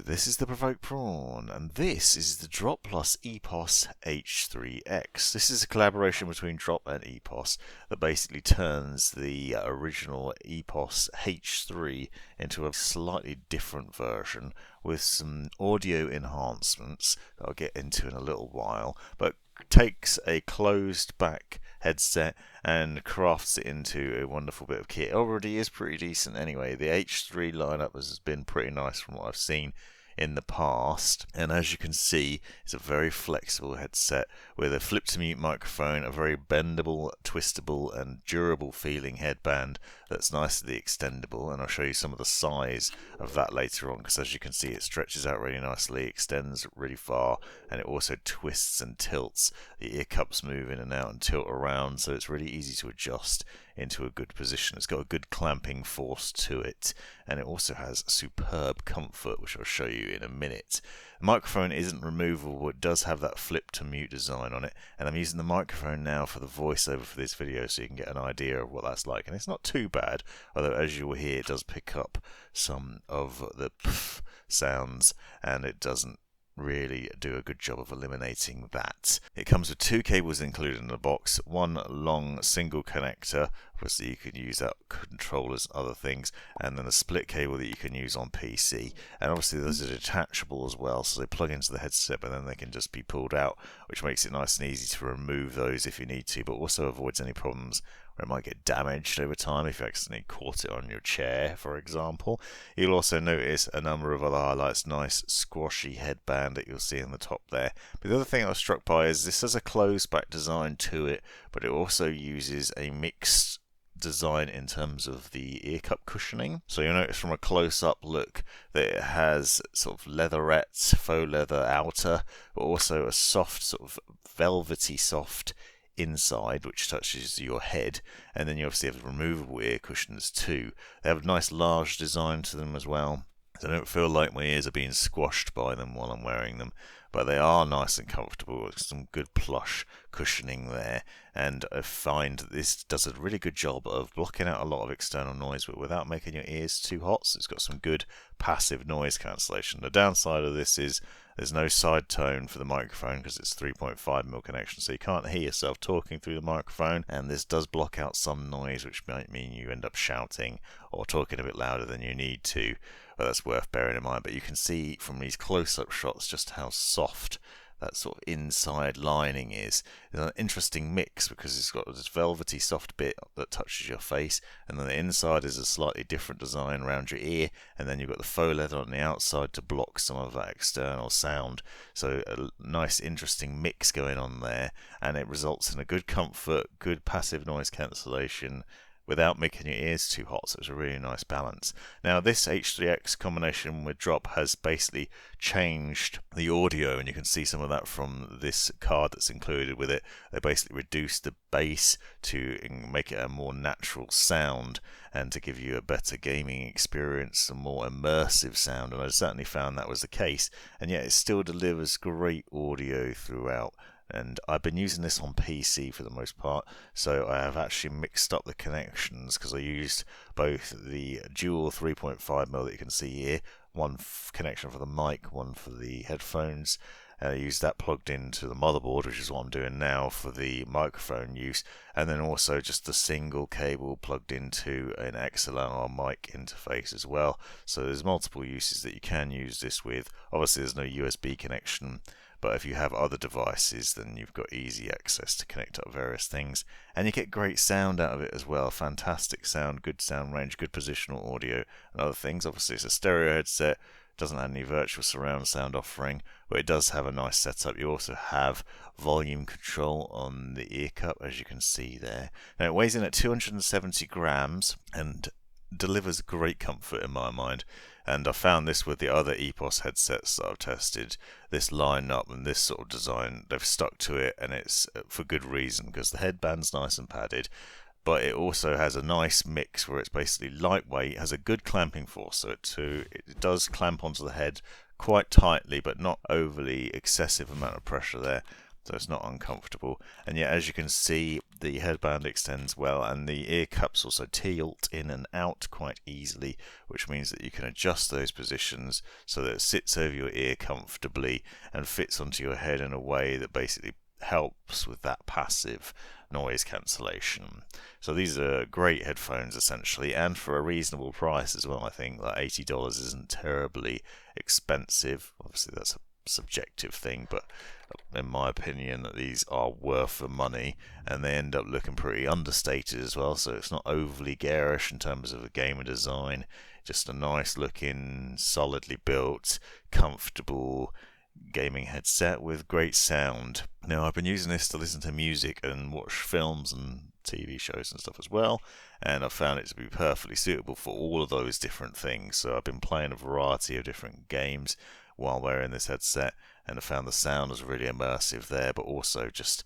this is the Provoked Prawn, and this is the Drop EPOS H3X. This is a collaboration between Drop and EPOS that basically turns the original EPOS H3 into a slightly different version with some audio enhancements that I'll get into in a little while, but takes a closed back headset and crafts it into a wonderful bit of kit. It already is pretty decent anyway. The H3 lineup has been pretty nice from what I've seen in the past, and as you can see, it's a very flexible headset with a flip to mute microphone, a very bendable, twistable and durable feeling headband that's nicely extendable, and I'll show you some of the size of that later on, because as you can see it stretches out really nicely, extends really far, and it also twists and tilts. The ear cups move in and out and tilt around, so it's really easy to adjust into a good position. It's got a good clamping force to it, and it also has superb comfort, which I'll show you in a minute. The microphone isn't removable, but it does have that flip to mute design on it, and I'm using the microphone now for the voiceover for this video so you can get an idea of what that's like, and it's not too bad, although as you will hear it does pick up some of the pff sounds, and it doesn't really do a good job of eliminating that. It comes with two cables included in the box, one long single connector, obviously you can use that controllers, other things, and then a split cable that you can use on PC, and obviously there's a detachable as well, so they plug into the headset but then they can just be pulled out, which makes it nice and easy to remove those if you need to, but also avoids any problems where it might get damaged over time if you accidentally caught it on your chair, for example. You'll also notice a number of other highlights, nice squashy headband that you'll see in the top there. But the other thing I was struck by is this has a closed back design to it, but it also uses a mixed design in terms of the ear cup cushioning. So you'll notice from a close-up look that it has sort of leatherette, faux leather outer, but also a soft, sort of velvety soft inside which touches your head, and then you obviously have removable ear cushions too. They have a nice large design to them as well, so I don't feel like my ears are being squashed by them while I'm wearing them, but they are nice and comfortable with some good plush cushioning there, and I find that this does a really good job of blocking out a lot of external noise but without making your ears too hot, so it's got some good passive noise cancellation. The downside of this is there's no side tone for the microphone because it's 3.5mm connection, so you can't hear yourself talking through the microphone, and this does block out some noise, which might mean you end up shouting or talking a bit louder than you need to. Well, that's worth bearing in mind, but you can see from these close-up shots just how soft that sort of inside lining is. It's an interesting mix because it's got this velvety soft bit that touches your face, and then the inside is a slightly different design around your ear, and then you've got the faux leather on the outside to block some of that external sound. So a nice interesting mix going on there, and it results in a good comfort, good passive noise cancellation without making your ears too hot, so it's a really nice balance. Now this H3X combination with Drop has basically changed the audio, and you can see some of that from this card that's included with it. They basically reduced the bass to make it a more natural sound and to give you a better gaming experience, a more immersive sound, and I certainly found that was the case, and yet it still delivers great audio throughout. And I've been using this on PC for the most part, so I have actually mixed up the connections because I used both the dual 3.5mm that you can see here, one connection for the mic, one for the headphones. I used that plugged into the motherboard, which is what I'm doing now for the microphone use, and then also just a single cable plugged into an XLR mic interface as well. So there's multiple uses that you can use this with. Obviously there's no USB connection, but if you have other devices then you've got easy access to connect up various things, and you get great sound out of it as well. Fantastic sound, good sound range, good positional audio and other things. Obviously it's a stereo headset, doesn't have any virtual surround sound offering, but it does have a nice setup. You also have volume control on the ear cup, as you can see there. Now it weighs in at 270 grams and delivers great comfort in my mind, and I found this with the other EPOS headsets that I've tested. This lineup and this sort of design, they've stuck to it, and it's for good reason because the headband's nice and padded, but it also has a nice mix where it's basically lightweight, has a good clamping force, so it does clamp onto the head quite tightly but not overly excessive amount of pressure there. so it's not uncomfortable. And yet, as you can see, the headband extends well, and the ear cups also tilt in and out quite easily, which means that you can adjust those positions so that it sits over your ear comfortably and fits onto your head in a way that basically helps with that passive noise cancellation. So these are great headphones essentially, and for a reasonable price as well. I think like $80 isn't terribly expensive. Obviously that's a subjective thing, but in my opinion these are worth the money, and they end up looking pretty understated as well, so it's not overly garish in terms of the gamer design. Just a nice looking, solidly built, comfortable gaming headset with great sound. Now, I've been using this to listen to music and watch films and TV shows and stuff as well, and I've found it to be perfectly suitable for all of those different things. So I've been playing a variety of different games while wearing this headset, and I found the sound was really immersive there, but also just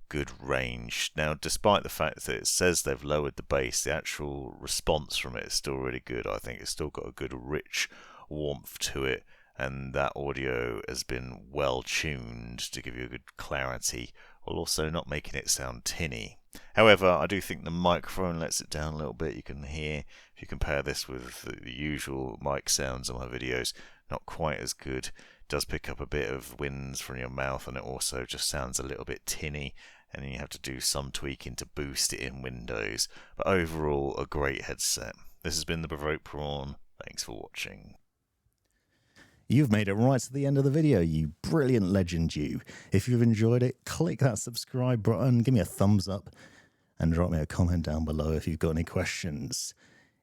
good range. Now, despite the fact that it says they've lowered the bass, the actual response from it is still really good. I think it's still got a good rich warmth to it, and that audio has been well tuned to give you a good clarity, while also not making it sound tinny. However, I do think the microphone lets it down a little bit. You can hear, if you compare this with the usual mic sounds on my videos, not quite as good. It does pick up a bit of winds from your mouth, and it also just sounds a little bit tinny, and then you have to do some tweaking to boost it in Windows. But overall, a great headset. This has been the Provoked Prawn. Thanks for watching. You've made it right to the end of the video, you brilliant legend you. If you've enjoyed it, click that subscribe button, give me a thumbs up, and drop me a comment down below if you've got any questions.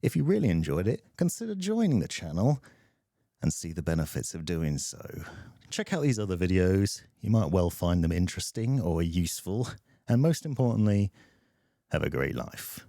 If you really enjoyed it, consider joining the channel and see the benefits of doing so. Check out these other videos, you might well find them interesting or useful, and most importantly, have a great life.